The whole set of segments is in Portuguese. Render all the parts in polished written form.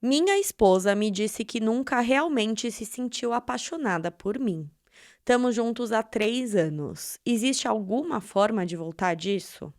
Minha esposa me disse que nunca realmente se sentiu apaixonada por mim. Estamos juntos há 3 anos. Existe alguma forma de voltar disso?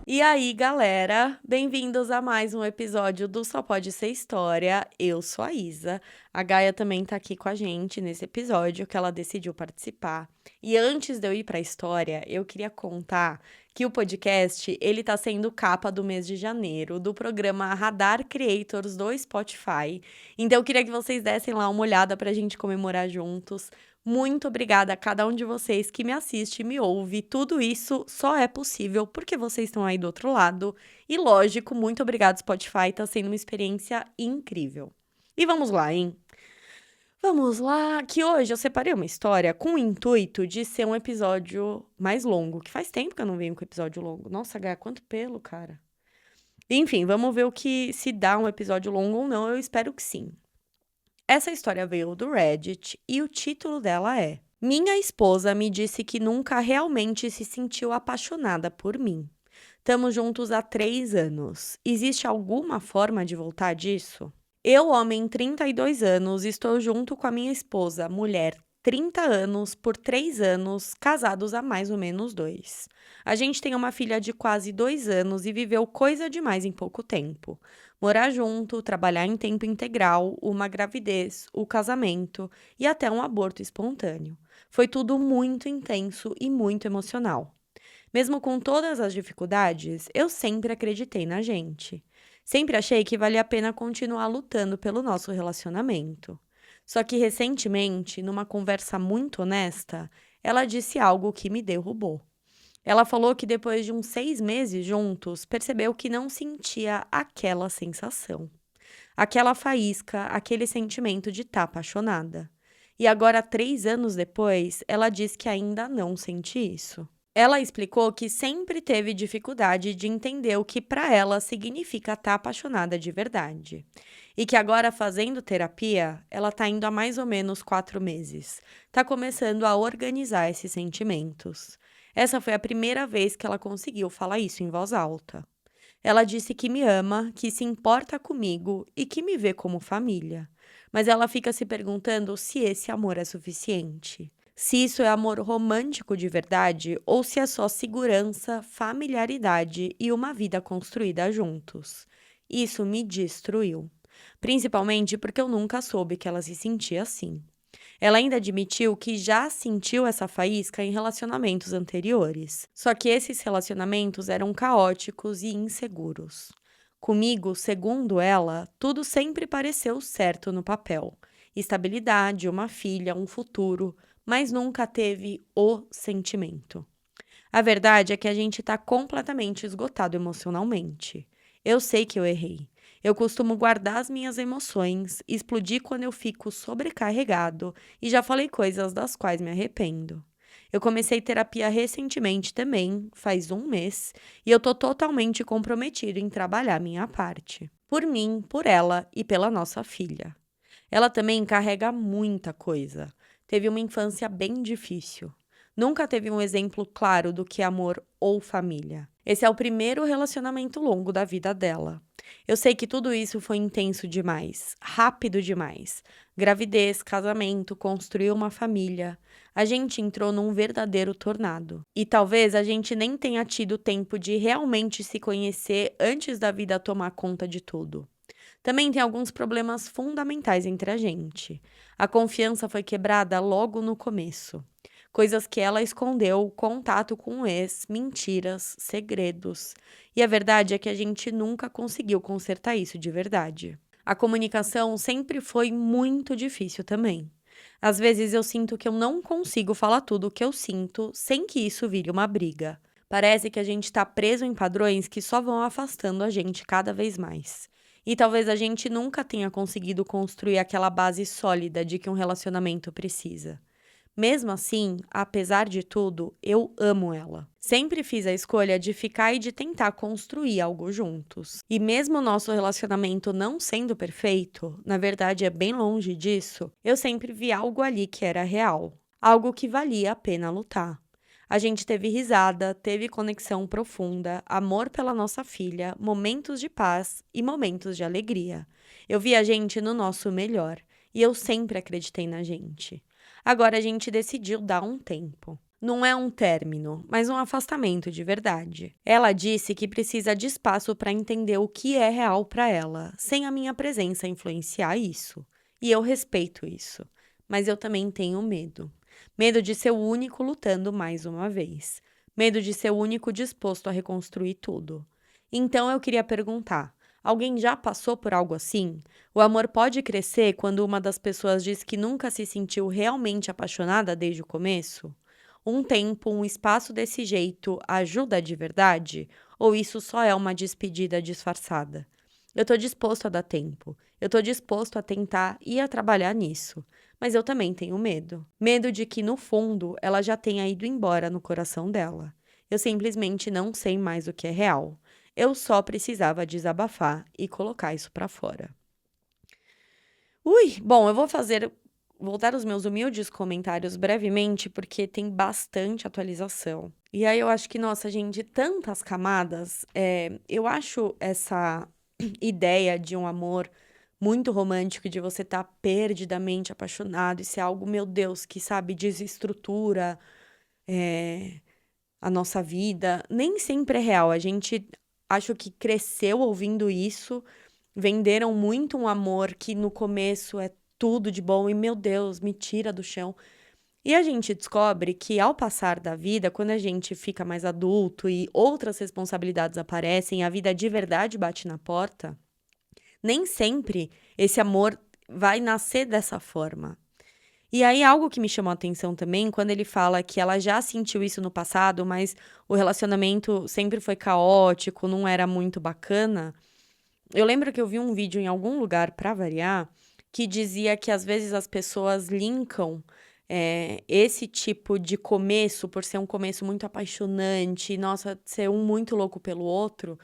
E aí, galera, bem-vindos a mais um episódio do Só Pode Ser História. Eu sou a Isa. A Gaia também tá aqui com a gente nesse episódio que ela decidiu participar. E antes de eu ir para a história, eu queria contar que o podcast, ele tá sendo capa do mês de janeiro do programa Radar Creators do Spotify. Então eu queria que vocês dessem lá uma olhada pra gente comemorar juntos. Muito obrigada a cada um de vocês que me assiste e me ouve. Tudo isso só é possível porque vocês estão aí do outro lado. E lógico, muito obrigado, Spotify, tá sendo uma experiência incrível. E vamos lá, hein? Vamos lá, que hoje eu separei uma história com o intuito de ser um episódio mais longo, que faz tempo que eu não venho com episódio longo. Nossa, Gaia, quanto pelo, cara. Enfim, vamos ver o que se dá um episódio longo ou não, eu espero que sim. Essa história veio do Reddit e o título dela é: Minha esposa me disse que nunca realmente se sentiu apaixonada por mim. Estamos juntos há 3 anos. Existe alguma forma de voltar disso? Eu, homem, 32 anos, estou junto com a minha esposa, mulher, 30 anos, por 3 anos, casados há mais ou menos 2. A gente tem uma filha de quase 2 anos e viveu coisa demais em pouco tempo. Morar junto, trabalhar em tempo integral, uma gravidez, o casamento e até um aborto espontâneo. Foi tudo muito intenso e muito emocional. Mesmo com todas as dificuldades, eu sempre acreditei na gente. Sempre achei que valia a pena continuar lutando pelo nosso relacionamento. Só que recentemente, numa conversa muito honesta, ela disse algo que me derrubou. Ela falou que depois de uns 6 meses juntos, percebeu que não sentia aquela sensação, aquela faísca, aquele sentimento de estar apaixonada. E agora, 3 anos depois, ela diz que ainda não sente isso. Ela explicou que sempre teve dificuldade de entender o que para ela significa estar apaixonada de verdade. E que agora, fazendo terapia, ela está indo há mais ou menos 4 meses. Está começando a organizar esses sentimentos. Essa foi a primeira vez que ela conseguiu falar isso em voz alta. Ela disse que me ama, que se importa comigo e que me vê como família. Mas ela fica se perguntando se esse amor é suficiente. Se isso é amor romântico de verdade ou se é só segurança, familiaridade e uma vida construída juntos. Isso me destruiu. Principalmente porque eu nunca soube que ela se sentia assim. Ela ainda admitiu que já sentiu essa faísca em relacionamentos anteriores, só que esses relacionamentos eram caóticos e inseguros. Comigo, segundo ela, tudo sempre pareceu certo no papel: estabilidade, uma filha, um futuro, mas nunca teve o sentimento. A verdade é que a gente está completamente esgotado emocionalmente. Eu sei que eu errei. Eu costumo guardar as minhas emoções, explodir quando eu fico sobrecarregado e já falei coisas das quais me arrependo. Eu comecei terapia recentemente também, faz um mês, e eu tô totalmente comprometido em trabalhar minha parte. Por mim, por ela e pela nossa filha. Ela também carrega muita coisa. Teve uma infância bem difícil. Nunca teve um exemplo claro do que é amor ou família. Esse é o primeiro relacionamento longo da vida dela. Eu sei que tudo isso foi intenso demais, rápido demais. Gravidez, casamento, construir uma família. A gente entrou num verdadeiro tornado. E talvez a gente nem tenha tido tempo de realmente se conhecer antes da vida tomar conta de tudo. Também tem alguns problemas fundamentais entre a gente. A confiança foi quebrada logo no começo. Coisas que ela escondeu, contato com o ex, mentiras, segredos. E a verdade é que a gente nunca conseguiu consertar isso de verdade. A comunicação sempre foi muito difícil também. Às vezes eu sinto que eu não consigo falar tudo o que eu sinto sem que isso vire uma briga. Parece que a gente está preso em padrões que só vão afastando a gente cada vez mais. E talvez a gente nunca tenha conseguido construir aquela base sólida de que um relacionamento precisa. Mesmo assim, apesar de tudo, eu amo ela. Sempre fiz a escolha de ficar e de tentar construir algo juntos. E mesmo o nosso relacionamento não sendo perfeito, na verdade é bem longe disso, eu sempre vi algo ali que era real. algo que valia a pena lutar. A gente teve risada, teve conexão profunda, amor pela nossa filha, momentos de paz e momentos de alegria. Eu vi a gente no nosso melhor e eu sempre acreditei na gente. Agora a gente decidiu dar um tempo. Não é um término, mas um afastamento de verdade. Ela disse que precisa de espaço para entender o que é real para ela, sem a minha presença influenciar isso. E eu respeito isso. Mas eu também tenho medo. Medo de ser o único lutando mais uma vez. Medo de ser o único disposto a reconstruir tudo. Então eu queria perguntar: alguém já passou por algo assim? O amor pode crescer quando uma das pessoas diz que nunca se sentiu realmente apaixonada desde o começo? Um tempo, um espaço desse jeito ajuda de verdade? Ou isso só é uma despedida disfarçada? Eu tô disposto a dar tempo. Eu tô disposto a tentar e a trabalhar nisso. Mas eu também tenho medo. Medo de que, no fundo, ela já tenha ido embora no coração dela. Eu simplesmente não sei mais o que é real. Eu só precisava desabafar e colocar isso pra fora. Ui, bom, eu vou voltar os meus humildes comentários brevemente, porque tem bastante atualização. E aí eu acho que, nossa, gente, tantas camadas. Eu acho essa ideia de um amor muito romântico, de você estar perdidamente apaixonado, isso é algo, meu Deus, que, sabe, desestrutura eh, a nossa vida. Nem sempre é real. A gente acho que cresceu ouvindo isso, venderam muito um amor que no começo é tudo de bom e, meu Deus, me tira do chão. E a gente descobre que ao passar da vida, quando a gente fica mais adulto e outras responsabilidades aparecem, a vida de verdade bate na porta, nem sempre esse amor vai nascer dessa forma. E aí, algo que me chamou a atenção também, quando ele fala que ela já sentiu isso no passado, mas o relacionamento sempre foi caótico, não era muito bacana. Eu lembro que eu vi um vídeo em algum lugar, pra variar, que dizia que às vezes as pessoas linkam esse tipo de começo, por ser um começo muito apaixonante, nossa, ser um muito louco pelo outro,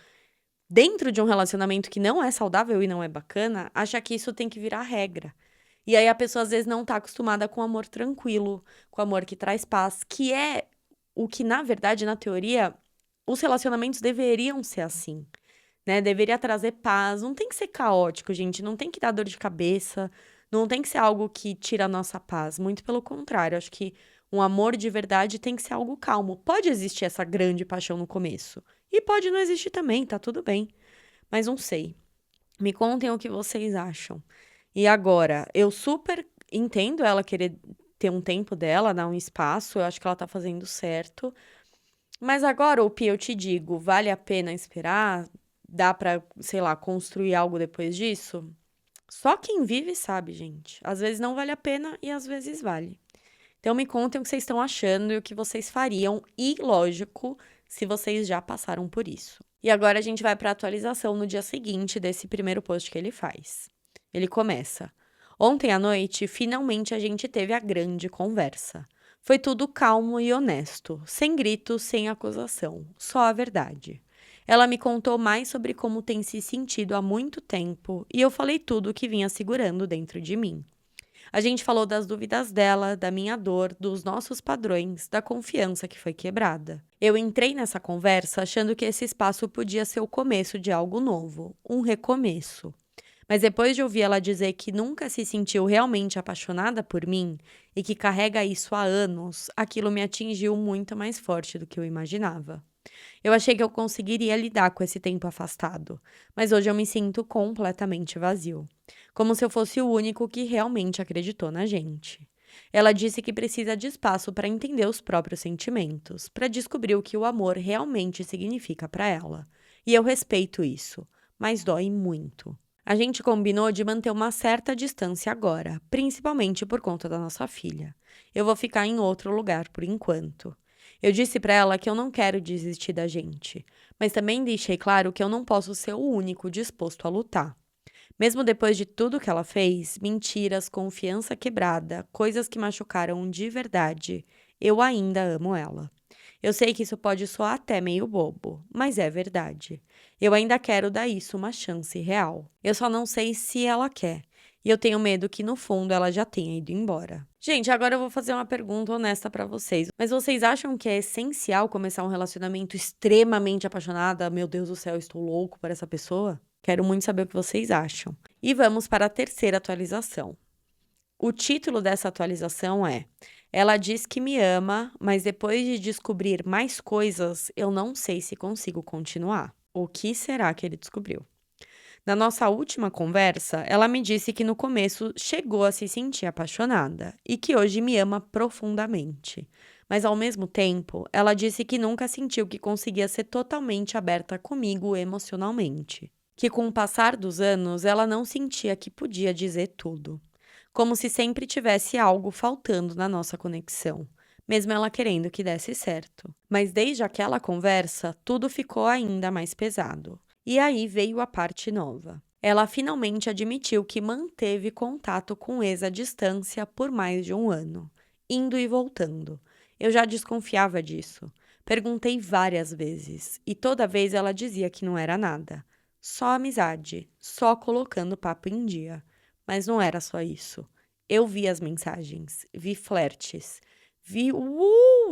dentro de um relacionamento que não é saudável e não é bacana, acha que isso tem que virar regra. E aí a pessoa às vezes não tá acostumada com amor tranquilo, com amor que traz paz, que é o que, na verdade, na teoria, os relacionamentos deveriam ser assim, né? Deveria trazer paz, não tem que ser caótico, gente, não tem que dar dor de cabeça, não tem que ser algo que tira a nossa paz, muito pelo contrário, acho que um amor de verdade tem que ser algo calmo. Pode existir essa grande paixão no começo, e pode não existir também, tá tudo bem, mas não sei. Me contem o que vocês acham. E agora, eu super entendo ela querer ter um tempo dela, dar um espaço, eu acho que ela tá fazendo certo. Mas agora, Pi, eu te digo, vale a pena esperar? Dá pra, sei lá, construir algo depois disso? Só quem vive sabe, gente. Às vezes não vale a pena e às vezes vale. Então me contem o que vocês estão achando e o que vocês fariam, e lógico, se vocês já passaram por isso. E agora a gente vai para a atualização no dia seguinte desse primeiro post que ele faz. Ele começa: ontem à noite, finalmente a gente teve a grande conversa. Foi tudo calmo e honesto, sem gritos, sem acusação, só a verdade. Ela me contou mais sobre como tem se sentido há muito tempo e eu falei tudo o que vinha segurando dentro de mim. A gente falou das dúvidas dela, da minha dor, dos nossos padrões, da confiança que foi quebrada. Eu entrei nessa conversa achando que esse espaço podia ser o começo de algo novo, um recomeço. Mas depois de ouvir ela dizer que nunca se sentiu realmente apaixonada por mim e que carrega isso há anos, aquilo me atingiu muito mais forte do que eu imaginava. Eu achei que eu conseguiria lidar com esse tempo afastado, mas hoje eu me sinto completamente vazio, como se eu fosse o único que realmente acreditou na gente. Ela disse que precisa de espaço para entender os próprios sentimentos, para descobrir o que o amor realmente significa para ela. E eu respeito isso, mas dói muito. A gente combinou de manter uma certa distância agora, principalmente por conta da nossa filha. Eu vou ficar em outro lugar por enquanto. Eu disse pra ela que eu não quero desistir da gente, mas também deixei claro que eu não posso ser o único disposto a lutar. Mesmo depois de tudo que ela fez, mentiras, confiança quebrada, coisas que machucaram de verdade, eu ainda amo ela. Eu sei que isso pode soar até meio bobo, mas é verdade. Eu ainda quero dar isso uma chance real. Eu só não sei se ela quer. E eu tenho medo que no fundo ela já tenha ido embora. Gente, agora eu vou fazer uma pergunta honesta pra vocês. Mas vocês acham que é essencial começar um relacionamento extremamente apaixonada? Meu Deus do céu, estou louco por essa pessoa? Quero muito saber o que vocês acham. E vamos para a terceira atualização. O título dessa atualização é: Ela diz que me ama, mas depois de descobrir mais coisas, eu não sei se consigo continuar. O que será que ele descobriu? Na nossa última conversa, ela me disse que no começo chegou a se sentir apaixonada e que hoje me ama profundamente. Mas ao mesmo tempo, ela disse que nunca sentiu que conseguia ser totalmente aberta comigo emocionalmente. Que com o passar dos anos, ela não sentia que podia dizer tudo. Como se sempre tivesse algo faltando na nossa conexão, mesmo ela querendo que desse certo. Mas desde aquela conversa, tudo ficou ainda mais pesado. E aí veio a parte nova. Ela finalmente admitiu que manteve contato com o ex à distância por mais de um ano, indo e voltando. Eu já desconfiava disso. Perguntei várias vezes, e toda vez ela dizia que não era nada. Só amizade, só colocando o papo em dia. Mas não era só isso. Eu vi as mensagens, vi flertes, vi,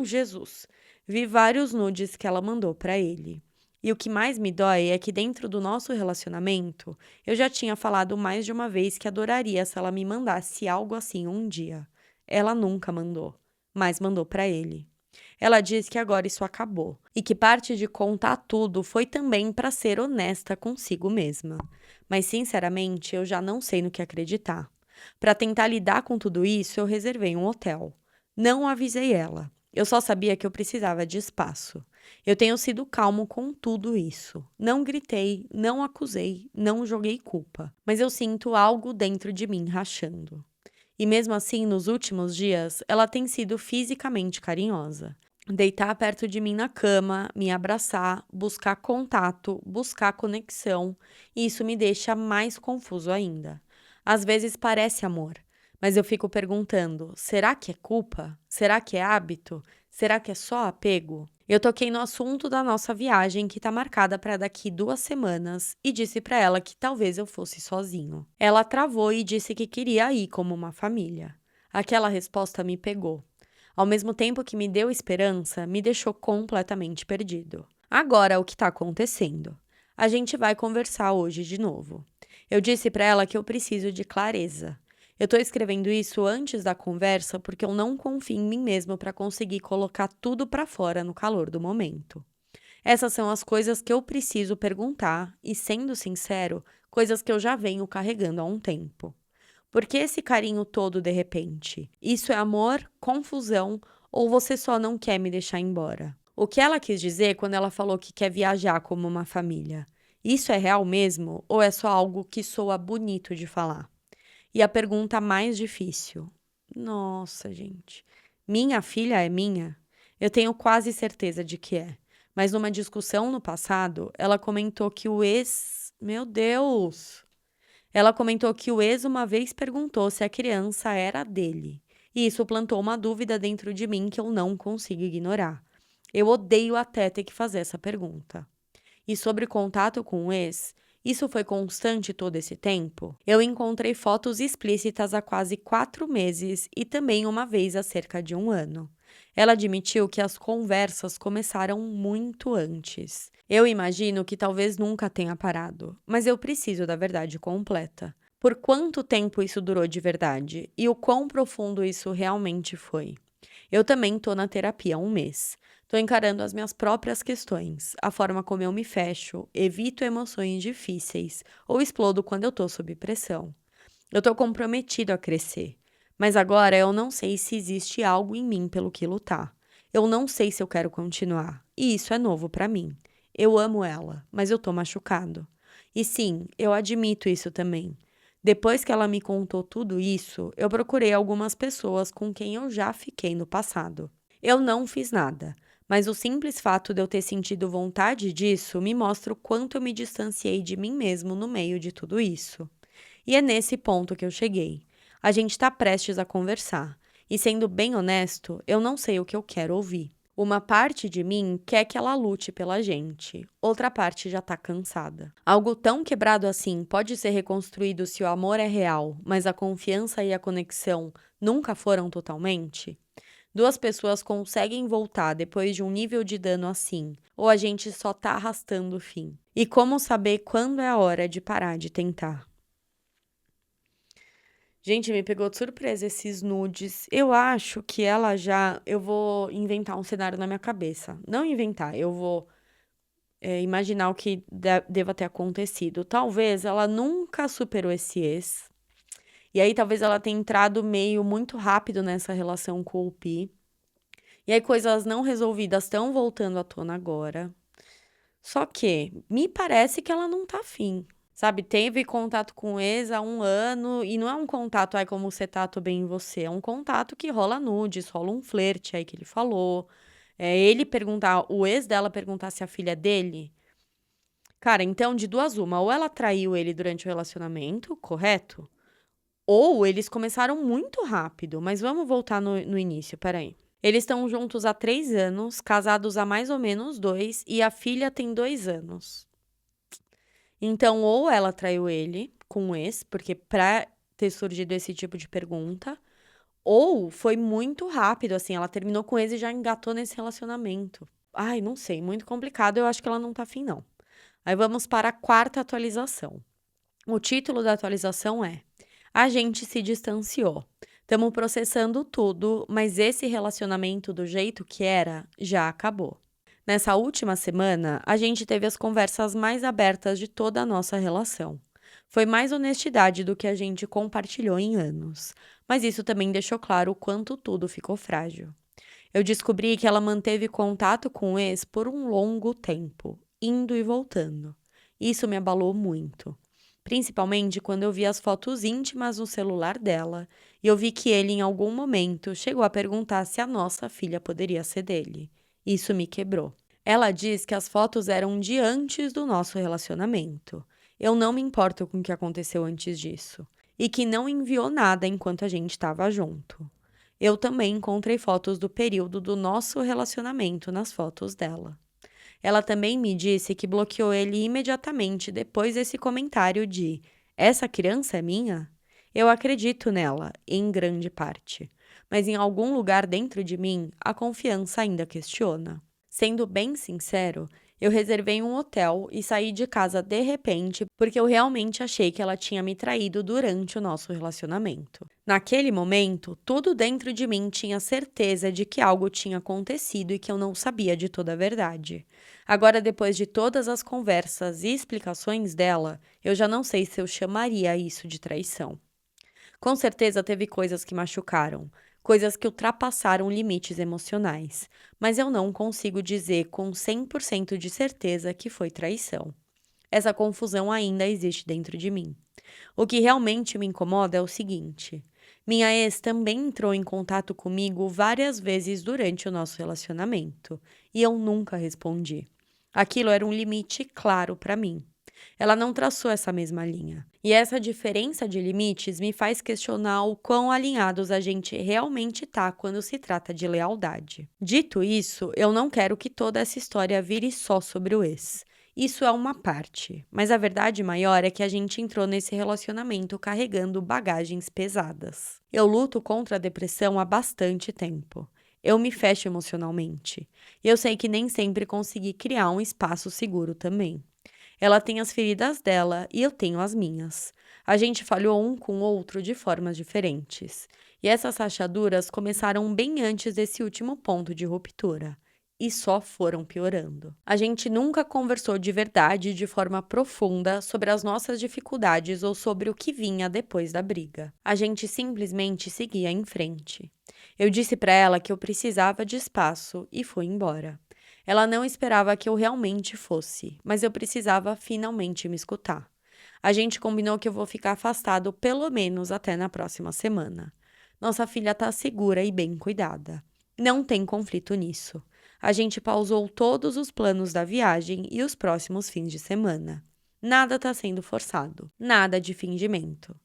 Jesus! Vi vários nudes que ela mandou pra ele. E o que mais me dói é que dentro do nosso relacionamento, eu já tinha falado mais de uma vez que adoraria se ela me mandasse algo assim um dia. Ela nunca mandou, mas mandou pra ele. Ela diz que agora isso acabou e que parte de contar tudo foi também para ser honesta consigo mesma. Mas sinceramente, eu já não sei no que acreditar. Para tentar lidar com tudo isso, eu reservei um hotel. Não avisei ela. Eu só sabia que eu precisava de espaço. Eu tenho sido calmo com tudo isso. Não gritei, não acusei, não joguei culpa. Mas eu sinto algo dentro de mim rachando. E mesmo assim, nos últimos dias, ela tem sido fisicamente carinhosa. Deitar perto de mim na cama, me abraçar, buscar contato, buscar conexão, e isso me deixa mais confuso ainda. Às vezes parece amor, mas eu fico perguntando: será que é culpa? Será que é hábito? Será que é só apego? Eu toquei no assunto da nossa viagem, que tá marcada para daqui 2 semanas, e disse para ela que talvez eu fosse sozinho. Ela travou e disse que queria ir como uma família. Aquela resposta me pegou. Ao mesmo tempo que me deu esperança, me deixou completamente perdido. Agora, o que está acontecendo? A gente vai conversar hoje de novo. Eu disse para ela que eu preciso de clareza. Eu estou escrevendo isso antes da conversa porque eu não confio em mim mesmo para conseguir colocar tudo para fora no calor do momento. Essas são as coisas que eu preciso perguntar e, sendo sincero, coisas que eu já venho carregando há um tempo. Por que esse carinho todo de repente? Isso é amor, confusão ou você só não quer me deixar embora? O que ela quis dizer quando ela falou que quer viajar como uma família? Isso é real mesmo ou é só algo que soa bonito de falar? E a pergunta mais difícil. Nossa, gente. Minha filha é minha? Eu tenho quase certeza de que é. Mas numa discussão no passado, ela comentou que o ex. Meu Deus! Ela comentou que o ex uma vez perguntou se a criança era dele. E isso plantou uma dúvida dentro de mim que eu não consigo ignorar. Eu odeio até ter que fazer essa pergunta. E sobre contato com o ex, isso foi constante todo esse tempo? Eu encontrei fotos explícitas há quase 4 meses e também uma vez há cerca de um ano. Ela admitiu que as conversas começaram muito antes. Eu imagino que talvez nunca tenha parado, mas eu preciso da verdade completa. Por quanto tempo isso durou de verdade e o quão profundo isso realmente foi? Eu também tô na terapia há um mês. Tô encarando as minhas próprias questões, a forma como eu me fecho, evito emoções difíceis ou explodo quando eu tô sob pressão. Eu tô comprometido a crescer, mas agora eu não sei se existe algo em mim pelo que lutar. Eu não sei se eu quero continuar, e isso é novo pra mim. Eu amo ela, mas eu tô machucado. E sim, eu admito isso também. Depois que ela me contou tudo isso, eu procurei algumas pessoas com quem eu já fiquei no passado. Eu não fiz nada, mas o simples fato de eu ter sentido vontade disso me mostra o quanto eu me distanciei de mim mesmo no meio de tudo isso. E é nesse ponto que eu cheguei. A gente está prestes a conversar. E sendo bem honesto, eu não sei o que eu quero ouvir. Uma parte de mim quer que ela lute pela gente, outra parte já tá cansada. Algo tão quebrado assim pode ser reconstruído se o amor é real, mas a confiança e a conexão nunca foram totalmente? Duas pessoas conseguem voltar depois de um nível de dano assim, ou a gente só tá arrastando o fim? E como saber quando é a hora de parar de tentar? Gente, me pegou de surpresa esses nudes. Eu acho que ela já. Eu vou inventar um cenário na minha cabeça. Não inventar, eu vou imaginar o que deva ter acontecido. Talvez ela nunca superou esse ex. E aí, talvez ela tenha entrado meio muito rápido nessa relação com o Pi. E aí, coisas não resolvidas estão voltando à tona agora. Só que me parece que ela não tá afim. Sabe, teve contato com o ex há 1 ano e não é um contato, ai, como você tá, tô bem em você. É um contato que rola nudes, rola um flerte aí que ele falou. É ele perguntar, o ex dela perguntar se a filha é dele. Cara, então de duas uma, ou ela traiu ele durante o relacionamento, correto? Ou eles começaram muito rápido, mas vamos voltar no início, peraí. Eles estão juntos há 3 anos, casados há mais ou menos 2, e a filha tem 2 anos. Então, ou ela traiu ele com o ex, porque pra ter surgido esse tipo de pergunta, ou foi muito rápido, assim, ela terminou com o ex e já engatou nesse relacionamento. Ai, não sei, muito complicado, eu acho que ela não tá afim, não. Aí vamos para a quarta atualização. O título da atualização é: A gente se distanciou. Estamos processando tudo, mas esse relacionamento do jeito que era já acabou. Nessa última semana, a gente teve as conversas mais abertas de toda a nossa relação. Foi mais honestidade do que a gente compartilhou em anos, mas isso também deixou claro o quanto tudo ficou frágil. Eu descobri que ela manteve contato com o ex por um longo tempo, indo e voltando. Isso me abalou muito. Principalmente quando eu vi as fotos íntimas no celular dela e eu vi que ele, em algum momento, chegou a perguntar se a nossa filha poderia ser dele. Isso me quebrou. Ela diz que as fotos eram de antes do nosso relacionamento. Eu não me importo com o que aconteceu antes disso. E que não enviou nada enquanto a gente estava junto. Eu também encontrei fotos do período do nosso relacionamento nas fotos dela. Ela também me disse que bloqueou ele imediatamente depois desse comentário de: Essa criança é minha? Eu acredito nela, em grande parte. Mas em algum lugar dentro de mim, a confiança ainda questiona. Sendo bem sincero, eu reservei um hotel e saí de casa de repente porque eu realmente achei que ela tinha me traído durante o nosso relacionamento. Naquele momento, tudo dentro de mim tinha certeza de que algo tinha acontecido e que eu não sabia de toda a verdade. Agora, depois de todas as conversas e explicações dela, eu já não sei se eu chamaria isso de traição. Com certeza teve coisas que machucaram, coisas que ultrapassaram limites emocionais, mas eu não consigo dizer com 100% de certeza que foi traição. Essa confusão ainda existe dentro de mim. O que realmente me incomoda é o seguinte: minha ex também entrou em contato comigo várias vezes durante o nosso relacionamento e eu nunca respondi. Aquilo era um limite claro para mim. Ela não traçou essa mesma linha. E essa diferença de limites me faz questionar o quão alinhados a gente realmente tá quando se trata de lealdade. Dito isso, eu não quero que toda essa história vire só sobre o ex. Isso é uma parte, mas a verdade maior é que a gente entrou nesse relacionamento carregando bagagens pesadas. Eu luto contra a depressão há bastante tempo. Eu me fecho emocionalmente. E eu sei que nem sempre consegui criar um espaço seguro também. Ela tem as feridas dela e eu tenho as minhas. A gente falhou um com o outro de formas diferentes. E essas rachaduras começaram bem antes desse último ponto de ruptura. E só foram piorando. A gente nunca conversou de verdade, de forma profunda, sobre as nossas dificuldades ou sobre o que vinha depois da briga. A gente simplesmente seguia em frente. Eu disse pra ela que eu precisava de espaço e fui embora. Ela não esperava que eu realmente fosse, mas eu precisava finalmente me escutar. A gente combinou que eu vou ficar afastado pelo menos até na próxima semana. Nossa filha tá segura e bem cuidada. Não tem conflito nisso. A gente pausou todos os planos da viagem e os próximos fins de semana. Nada tá sendo forçado, nada de fingimento.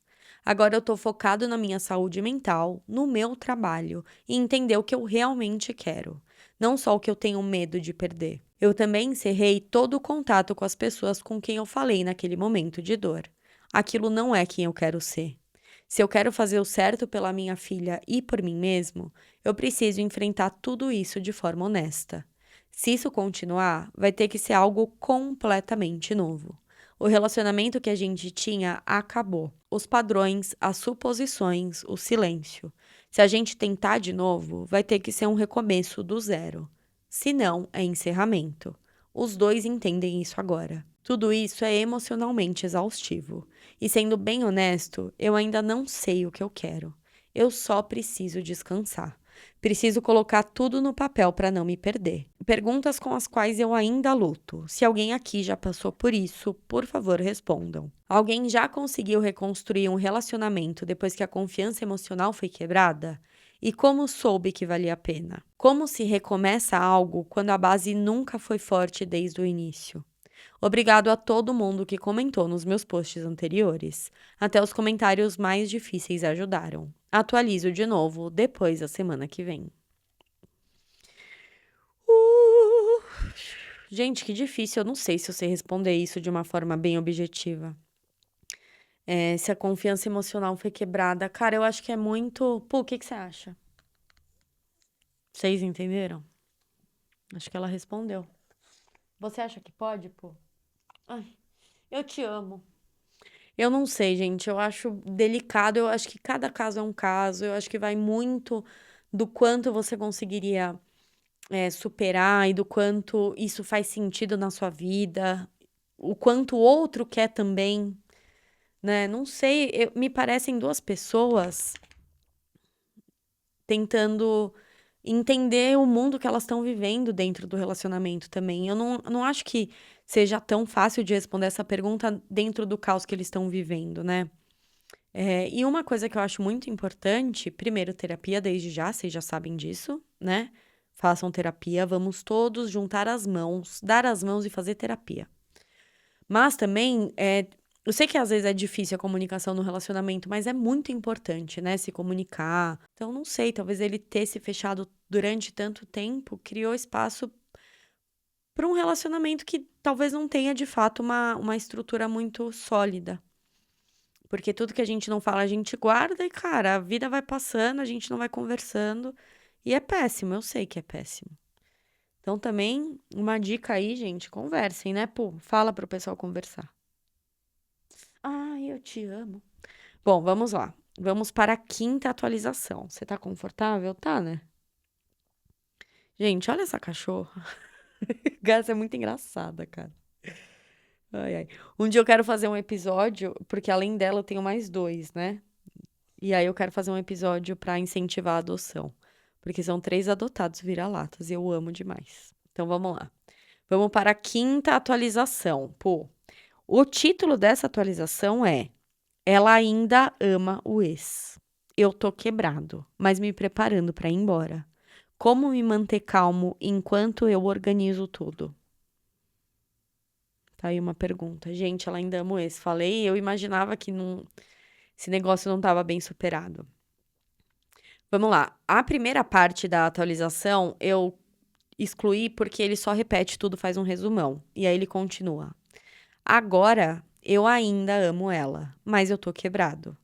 Agora eu tô focado na minha saúde mental, no meu trabalho e entender o que eu realmente quero. não só o que eu tenho medo de perder. Eu também encerrei todo o contato com as pessoas com quem eu falei naquele momento de dor. Aquilo não é quem eu quero ser. Se eu quero fazer o certo pela minha filha e por mim mesmo, eu preciso enfrentar tudo isso de forma honesta. Se isso continuar, vai ter que ser algo completamente novo. O relacionamento que a gente tinha acabou. Os padrões, as suposições, o silêncio. Se a gente tentar de novo, vai ter que ser um recomeço do zero. Se não, é encerramento. Os dois entendem isso agora. Tudo isso é emocionalmente exaustivo. E sendo bem honesto, eu ainda não sei o que eu quero. Eu só preciso descansar. Preciso colocar tudo no papel para não me perder. Perguntas com as quais eu ainda luto. Se alguém aqui já passou por isso, por favor, respondam. Alguém já conseguiu reconstruir um relacionamento depois que a confiança emocional foi quebrada? E como soube que valia a pena? Como se recomeça algo quando a base nunca foi forte desde o início? Obrigado a todo mundo que comentou nos meus posts anteriores. Até os comentários mais difíceis ajudaram. Atualizo de novo depois da semana que vem. Uh! Gente, que difícil. Eu não sei se eu sei responder isso de uma forma bem objetiva. Se a confiança emocional foi quebrada. Cara, eu acho que é muito. Pô, o que você acha? Vocês entenderam? Acho que ela respondeu. Você acha que pode, pô? Ai, eu te amo. Eu não sei, gente. Eu acho delicado. Eu acho que cada caso é um caso. Eu acho que vai muito do quanto você conseguiria superar e do quanto isso faz sentido na sua vida. O quanto o outro quer também, né? Não sei. Me parecem duas pessoas tentando entender o mundo que elas estão vivendo dentro do relacionamento também. Eu não acho que seja tão fácil de responder essa pergunta dentro do caos que eles estão vivendo, né? E uma coisa que eu acho muito importante, primeiro, terapia desde já, vocês já sabem disso, né? Façam terapia, vamos todos juntar as mãos, dar as mãos e fazer terapia. Mas também, eu sei que às vezes é difícil a comunicação no relacionamento, mas é muito importante, né? Se comunicar. Então, não sei, talvez ele ter se fechado durante tanto tempo criou espaço para um relacionamento que talvez não tenha de fato uma estrutura muito sólida. Porque tudo que a gente não fala, a gente guarda e, cara, a vida vai passando, a gente não vai conversando. E é péssimo, eu sei que é péssimo. Então, também, uma dica aí, gente, conversem, né? Pô, fala pro pessoal conversar. Ai, eu te amo. Bom, vamos lá. Vamos para a quinta atualização. Você tá confortável? Tá, né? Gente, olha essa cachorra. Essa é muito engraçada, cara. Ai, ai. Um dia eu quero fazer um episódio, porque além dela eu tenho mais dois, né? E aí eu quero fazer um episódio pra incentivar a adoção. Porque são 3 adotados vira-latas e eu amo demais. Então vamos lá. Vamos para a quinta atualização. Pô, o título dessa atualização é Ela ainda ama o ex. Eu tô quebrado, mas me preparando pra ir embora. Como me manter calmo enquanto eu organizo tudo? Tá aí uma pergunta. Gente, ela ainda ama o ex. Falei, eu imaginava que esse negócio não tava bem superado. Vamos lá. A primeira parte da atualização eu excluí porque ele só repete tudo, faz um resumão. E aí ele continua. Agora eu ainda amo ela, mas eu tô quebrado.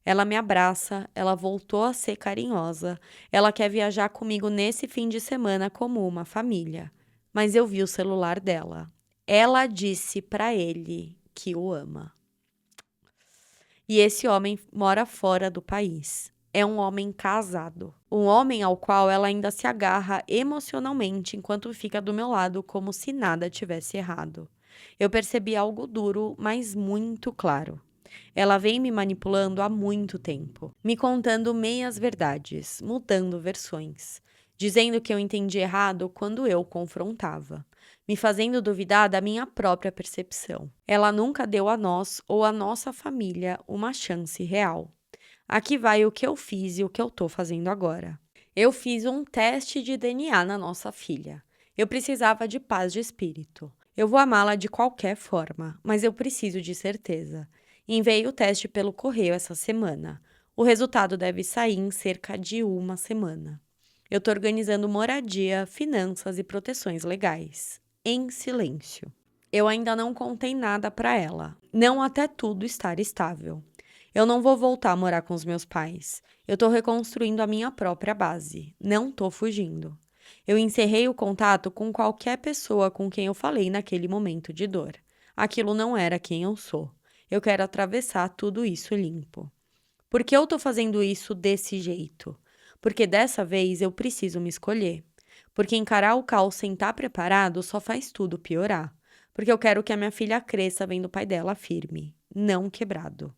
Ela me abraça, ela voltou a ser carinhosa, ela quer viajar comigo nesse fim de semana como uma família. Mas eu vi o celular dela. Ela disse pra ele que o ama. E esse homem mora fora do país. É um homem casado. Um homem ao qual ela ainda se agarra emocionalmente enquanto fica do meu lado como se nada tivesse errado. Eu percebi algo duro, mas muito claro. Ela vem me manipulando há muito tempo, me contando meias verdades, mudando versões, dizendo que eu entendi errado quando eu confrontava, me fazendo duvidar da minha própria percepção. Ela nunca deu a nós ou a nossa família uma chance real. Aqui vai o que eu fiz e o que eu tô fazendo agora. Eu fiz um teste de DNA na nossa filha. Eu precisava de paz de espírito. Eu vou amá-la de qualquer forma, mas eu preciso de certeza. Enviei o teste pelo correio essa semana. O resultado deve sair em cerca de uma semana. Eu tô organizando moradia, finanças e proteções legais. Em silêncio. Eu ainda não contei nada pra ela. Não até tudo estar estável. Eu não vou voltar a morar com os meus pais. Eu tô reconstruindo a minha própria base. Não tô fugindo. Eu encerrei o contato com qualquer pessoa com quem eu falei naquele momento de dor. Aquilo não era quem eu sou. Eu quero atravessar tudo isso limpo. Por que eu tô fazendo isso desse jeito? Porque dessa vez eu preciso me escolher. Porque encarar o caos sem estar preparado só faz tudo piorar. Porque eu quero que a minha filha cresça vendo o pai dela firme, não quebrado.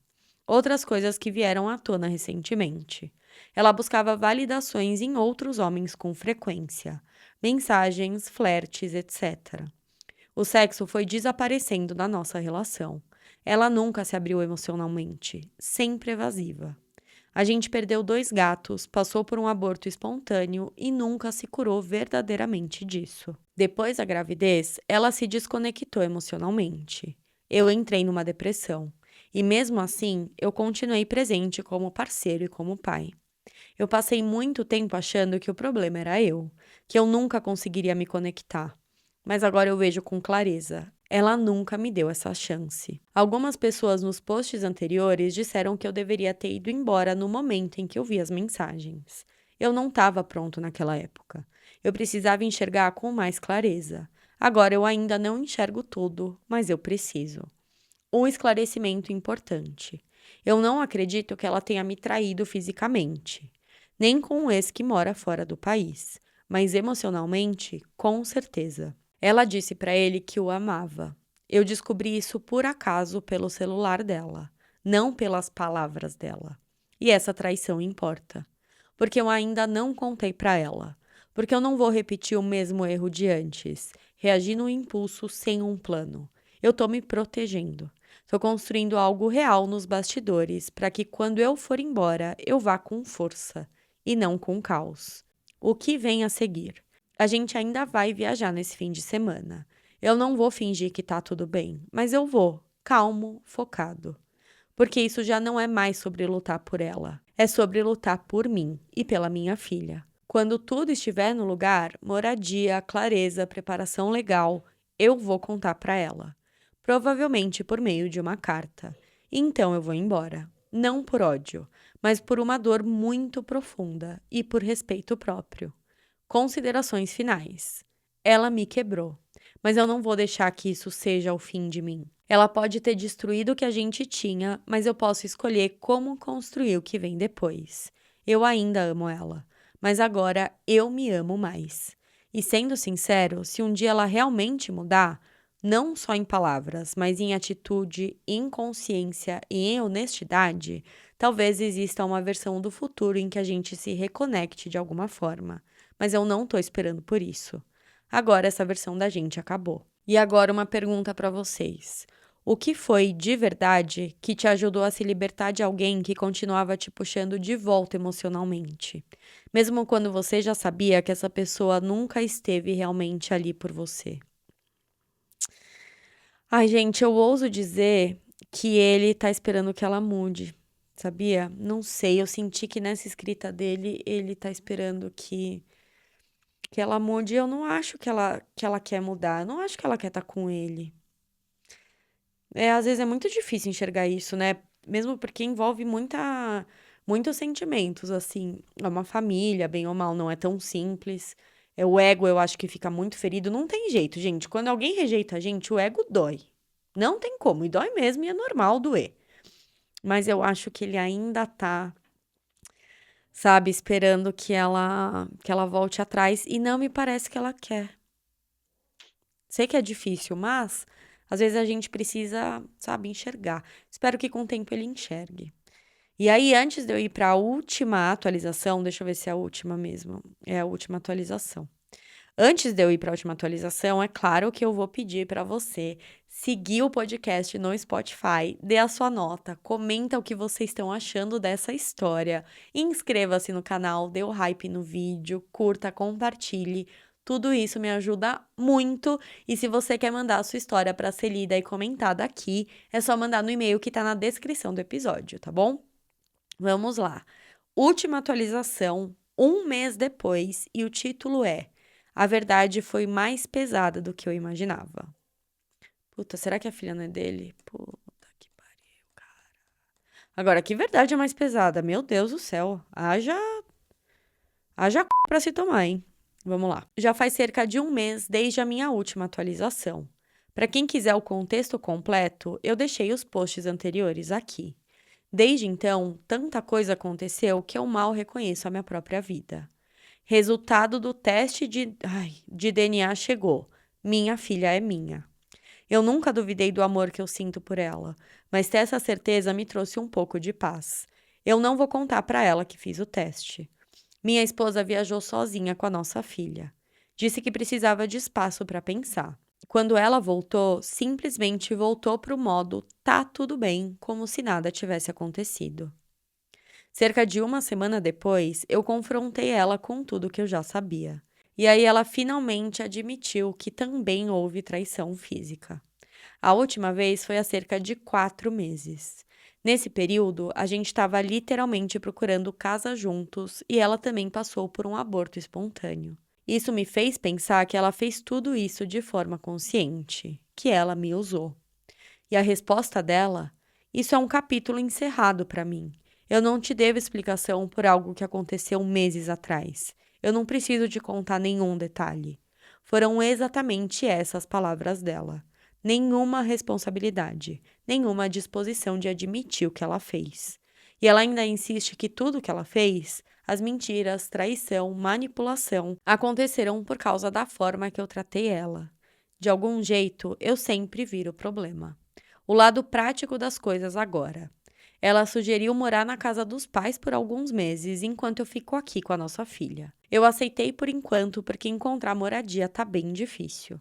Outras coisas que vieram à tona recentemente. Ela buscava validações em outros homens com frequência, mensagens, flertes, etc. O sexo foi desaparecendo da nossa relação. Ela nunca se abriu emocionalmente, sempre evasiva. A gente perdeu 2 gatos, passou por um aborto espontâneo e nunca se curou verdadeiramente disso. Depois da gravidez, ela se desconectou emocionalmente. Eu entrei numa depressão. E mesmo assim, eu continuei presente como parceiro e como pai. Eu passei muito tempo achando que o problema era eu, que eu nunca conseguiria me conectar. Mas agora eu vejo com clareza. Ela nunca me deu essa chance. Algumas pessoas nos posts anteriores disseram que eu deveria ter ido embora no momento em que eu vi as mensagens. Eu não estava pronto naquela época. Eu precisava enxergar com mais clareza. Agora eu ainda não enxergo tudo, mas eu preciso. Um esclarecimento importante. Eu não acredito que ela tenha me traído fisicamente, nem com um ex que mora fora do país, mas emocionalmente, com certeza. Ela disse para ele que o amava. Eu descobri isso por acaso pelo celular dela, não pelas palavras dela. E essa traição importa, porque eu ainda não contei para ela, porque eu não vou repetir o mesmo erro de antes, reagir no impulso sem um plano. Eu tô me protegendo. Tô construindo algo real nos bastidores para que quando eu for embora, eu vá com força e não com caos. O que vem a seguir? A gente ainda vai viajar nesse fim de semana. Eu não vou fingir que tá tudo bem, mas eu vou, calmo, focado. Porque isso já não é mais sobre lutar por ela, é sobre lutar por mim e pela minha filha. Quando tudo estiver no lugar, moradia, clareza, preparação legal, eu vou contar para ela. Provavelmente por meio de uma carta. Então eu vou embora. Não por ódio, mas por uma dor muito profunda e por respeito próprio. Considerações finais. Ela me quebrou, mas eu não vou deixar que isso seja o fim de mim. Ela pode ter destruído o que a gente tinha, mas eu posso escolher como construir o que vem depois. Eu ainda amo ela, mas agora eu me amo mais. E sendo sincero, se um dia ela realmente mudar, não só em palavras, mas em atitude, em consciência e em honestidade, talvez exista uma versão do futuro em que a gente se reconecte de alguma forma. Mas eu não tô esperando por isso. Agora essa versão da gente acabou. E agora uma pergunta para vocês. O que foi de verdade que te ajudou a se libertar de alguém que continuava te puxando de volta emocionalmente? Mesmo quando você já sabia que essa pessoa nunca esteve realmente ali por você. Ai, gente, eu ouso dizer que ele tá esperando que ela mude, sabia? Não sei, eu senti que nessa escrita dele, ele tá esperando que ela mude. Eu não acho que ela quer mudar, eu não acho que ela quer estar com ele. Às vezes é muito difícil enxergar isso, né? Mesmo porque envolve muitos sentimentos, assim. É uma família, bem ou mal, não é tão simples. O ego, eu acho que fica muito ferido. Não tem jeito, gente. Quando alguém rejeita a gente, o ego dói. Não tem como, e dói mesmo, e é normal doer. Mas eu acho que ele ainda tá, sabe, esperando que ela volte atrás, e não me parece que ela quer. Sei que é difícil, mas às vezes a gente precisa, sabe, enxergar. Espero que com o tempo ele enxergue. E aí, antes de eu ir para a última atualização, deixa eu ver se é a última mesmo. É a última atualização. Antes de eu ir para a última atualização, é claro que eu vou pedir para você seguir o podcast no Spotify, dê a sua nota, comenta o que vocês estão achando dessa história, inscreva-se no canal, dê o hype no vídeo, curta, compartilhe. Tudo isso me ajuda muito. E se você quer mandar a sua história para ser lida e comentada aqui, é só mandar no e-mail que está na descrição do episódio, tá bom? Vamos lá. Última atualização um mês depois e o título é A Verdade Foi Mais Pesada do que Eu Imaginava. Puta, será que a filha não é dele? Puta que pariu, cara. Agora, que verdade é mais pesada? Meu Deus do céu. Haja pra se tomar, hein? Vamos lá. Já faz cerca de um mês desde a minha última atualização. Para quem quiser o contexto completo, eu deixei os posts anteriores aqui. Desde então, tanta coisa aconteceu que eu mal reconheço a minha própria vida. Resultado do teste de DNA chegou. Minha filha é minha. Eu nunca duvidei do amor que eu sinto por ela, mas ter essa certeza me trouxe um pouco de paz. Eu não vou contar para ela que fiz o teste. Minha esposa viajou sozinha com a nossa filha. Disse que precisava de espaço para pensar. Quando ela voltou, simplesmente voltou para o modo tá tudo bem, como se nada tivesse acontecido. Cerca de uma semana depois, eu confrontei ela com tudo que eu já sabia. E aí ela finalmente admitiu que também houve traição física. A última vez foi há cerca de 4 meses. Nesse período, a gente estava literalmente procurando casa juntos e ela também passou por um aborto espontâneo. Isso me fez pensar que ela fez tudo isso de forma consciente, que ela me usou. E a resposta dela: Isso é um capítulo encerrado para mim. Eu não te devo explicação por algo que aconteceu meses atrás. Eu não preciso te contar nenhum detalhe. Foram exatamente essas palavras dela. Nenhuma responsabilidade, nenhuma disposição de admitir o que ela fez. E ela ainda insiste que tudo o que ela fez, as mentiras, traição, manipulação, aconteceram por causa da forma que eu tratei ela. De algum jeito, eu sempre viro o problema. O lado prático das coisas agora. Ela sugeriu morar na casa dos pais por alguns meses, enquanto eu fico aqui com a nossa filha. Eu aceitei por enquanto, porque encontrar moradia tá bem difícil.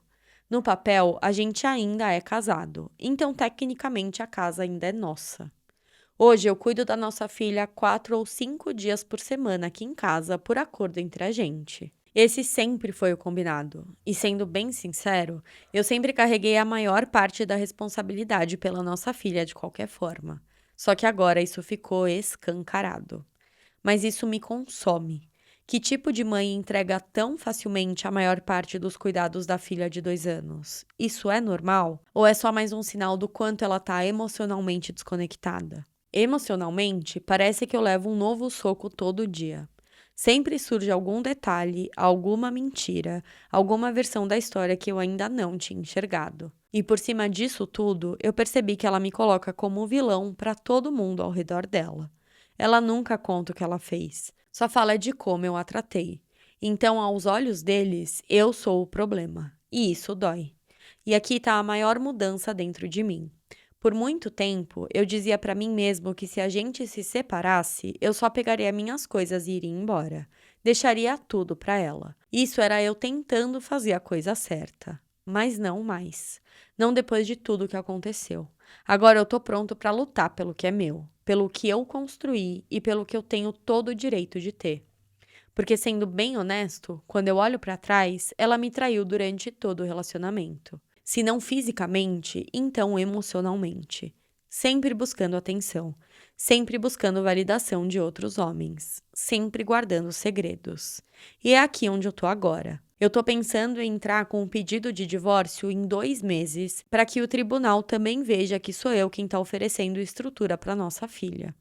No papel, a gente ainda é casado, então tecnicamente a casa ainda é nossa. Hoje eu cuido da nossa filha 4 ou 5 dias por semana aqui em casa, por acordo entre a gente. Esse sempre foi o combinado. E sendo bem sincero, eu sempre carreguei a maior parte da responsabilidade pela nossa filha de qualquer forma. Só que agora isso ficou escancarado. Mas isso me consome. Que tipo de mãe entrega tão facilmente a maior parte dos cuidados da filha de 2 anos? Isso é normal? Ou é só mais um sinal do quanto ela tá emocionalmente desconectada? Emocionalmente, parece que eu levo um novo soco todo dia. Sempre surge algum detalhe, alguma mentira, alguma versão da história que eu ainda não tinha enxergado. E por cima disso tudo, eu percebi que ela me coloca como vilão para todo mundo ao redor dela. Ela nunca conta o que ela fez, só fala de como eu a tratei. Então, aos olhos deles, eu sou o problema. E isso dói. E aqui está a maior mudança dentro de mim. Por muito tempo, eu dizia para mim mesmo que se a gente se separasse, eu só pegaria minhas coisas e iria embora. Deixaria tudo para ela. Isso era eu tentando fazer a coisa certa. Mas não mais. Não depois de tudo que aconteceu. Agora eu tô pronto para lutar pelo que é meu, pelo que eu construí e pelo que eu tenho todo o direito de ter. Porque, sendo bem honesto, quando eu olho para trás, ela me traiu durante todo o relacionamento. Se não fisicamente, então emocionalmente. Sempre buscando atenção, sempre buscando validação de outros homens, sempre guardando segredos. E é aqui onde eu tô agora. Eu tô pensando em entrar com um pedido de divórcio em 2 meses, para que o tribunal também veja que sou eu quem tá oferecendo estrutura para nossa filha.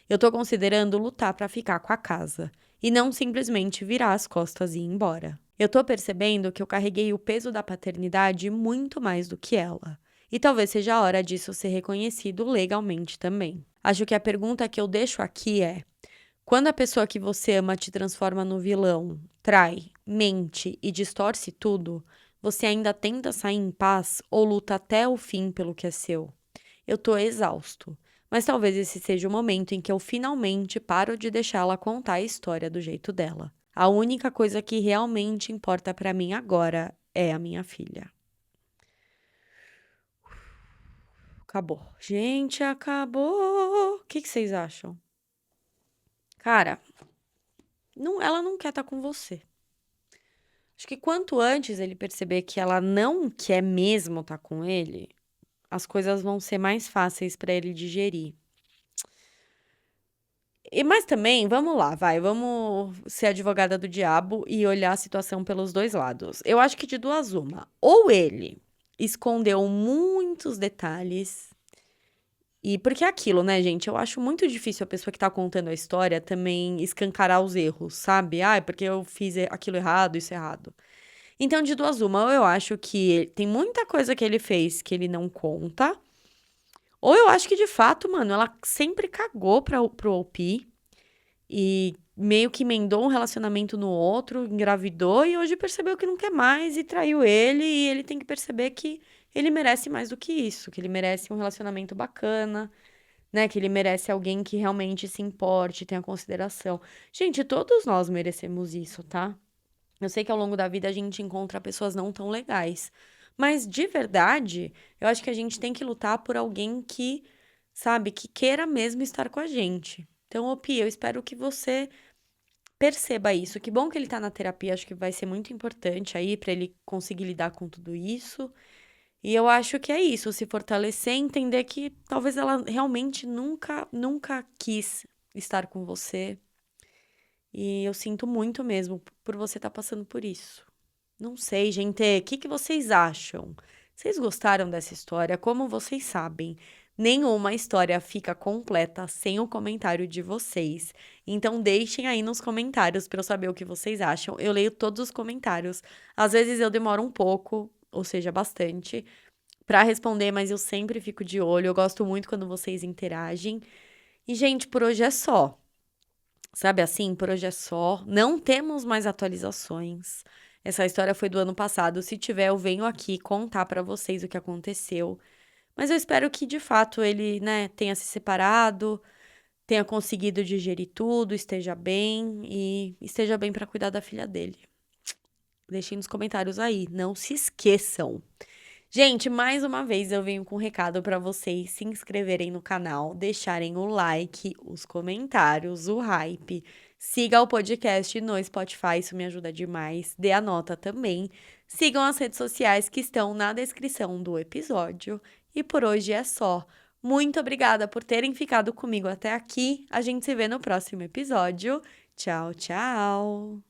Eu tô considerando lutar para ficar com a casa e não simplesmente virar as costas e ir embora. Eu tô percebendo que eu carreguei o peso da paternidade muito mais do que ela. E talvez seja a hora disso ser reconhecido legalmente também. Acho que a pergunta que eu deixo aqui é: quando a pessoa que você ama te transforma no vilão, trai, mente e distorce tudo, você ainda tenta sair em paz ou luta até o fim pelo que é seu? Eu tô exausto. Mas talvez esse seja o momento em que eu finalmente paro de deixá-la contar a história do jeito dela. A única coisa que realmente importa pra mim agora é a minha filha. Acabou. Gente, acabou. O que vocês acham? Cara, ela não quer estar com você. Acho que quanto antes ele perceber que ela não quer mesmo estar com ele, as coisas vão ser mais fáceis pra ele digerir. Mas também, vamos lá, vamos ser advogada do diabo e olhar a situação pelos dois lados. Eu acho que de duas uma. Ou ele escondeu muitos detalhes. E porque é aquilo, né, gente? Eu acho muito difícil a pessoa que tá contando a história também escancarar os erros, sabe? Ah, é porque eu fiz aquilo errado, isso errado. Então, de duas uma, ou eu acho que tem muita coisa que ele fez que ele não conta, ou eu acho que de fato, mano, ela sempre cagou pro OP e meio que emendou um relacionamento no outro, engravidou e hoje percebeu que não quer mais e traiu ele. E ele tem que perceber que ele merece mais do que isso, que ele merece um relacionamento bacana, né? Que ele merece alguém que realmente se importe, tenha consideração. Gente, todos nós merecemos isso, tá? Eu sei que ao longo da vida a gente encontra pessoas não tão legais, mas de verdade, eu acho que a gente tem que lutar por alguém que, sabe, que queira mesmo estar com a gente. Então, ô Pi, eu espero que você perceba isso. Que bom que ele tá na terapia, acho que vai ser muito importante aí pra ele conseguir lidar com tudo isso. E eu acho que é isso, se fortalecer, entender que talvez ela realmente nunca quis estar com você. E eu sinto muito mesmo por você estar passando por isso. Não sei, gente, o que vocês acham? Vocês gostaram dessa história? Como vocês sabem, nenhuma história fica completa sem o comentário de vocês. Então deixem aí nos comentários para eu saber o que vocês acham. Eu leio todos os comentários. Às vezes eu demoro um pouco, ou seja, bastante, para responder, mas eu sempre fico de olho. Eu gosto muito quando vocês interagem. E, gente, por hoje é só. Sabe assim, por hoje é só. Não temos mais atualizações. Essa história foi do ano passado. Se tiver, eu venho aqui contar pra vocês o que aconteceu. Mas eu espero que, de fato, ele, né, tenha se separado, tenha conseguido digerir tudo, esteja bem e esteja bem pra cuidar da filha dele. Deixem nos comentários aí, não se esqueçam. Gente, mais uma vez eu venho com um recado para vocês se inscreverem no canal, deixarem o like, os comentários, o hype. Siga o podcast no Spotify, isso me ajuda demais. Dê a nota também. Sigam as redes sociais que estão na descrição do episódio. E por hoje é só. Muito obrigada por terem ficado comigo até aqui. A gente se vê no próximo episódio. Tchau, tchau.